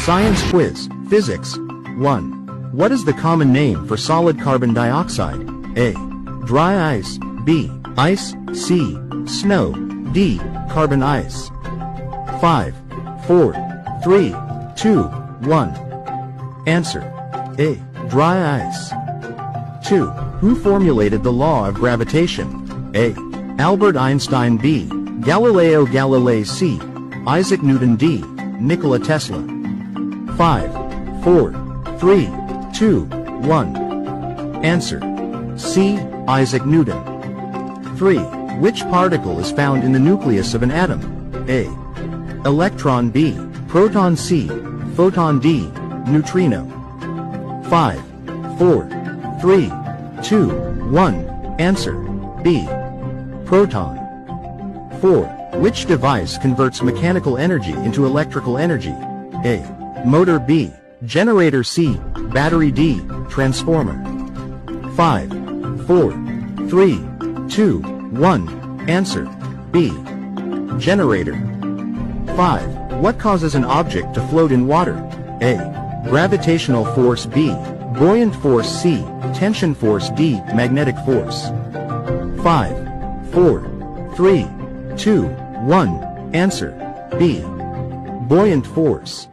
Science quiz. Physics. 1. What is the common name for solid carbon dioxide? A. Dry ice. B. Ice. C. Snow. D. Carbon ice. 5, 4, 3, 2, 1. Answer. A. Dry ice. 2. Who formulated the law of gravitation? A. Albert Einstein. B. Galileo Galilei. C. Isaac Newton. D. Nikola Tesla. 5, 4, 3, 2, 1. Answer. C. Isaac Newton. 3. Which particle is found in the nucleus of an atom? A. Electron. B. Proton. C. Photon. D. Neutrino. 5, 4, 3, 2, 1. Answer. B. Proton. 4. Which device converts mechanical energy into electrical energy? A. Motor. B. Generator. C. Battery. D. Transformer. 5, 4, 3, 2, 1. Answer. B. Generator. 5. What causes an object to float in water? A. Gravitational force. B. Buoyant force. C. Tension force. D. Magnetic force. 5, 4, 3, 2, 1. Answer. B. Buoyant force.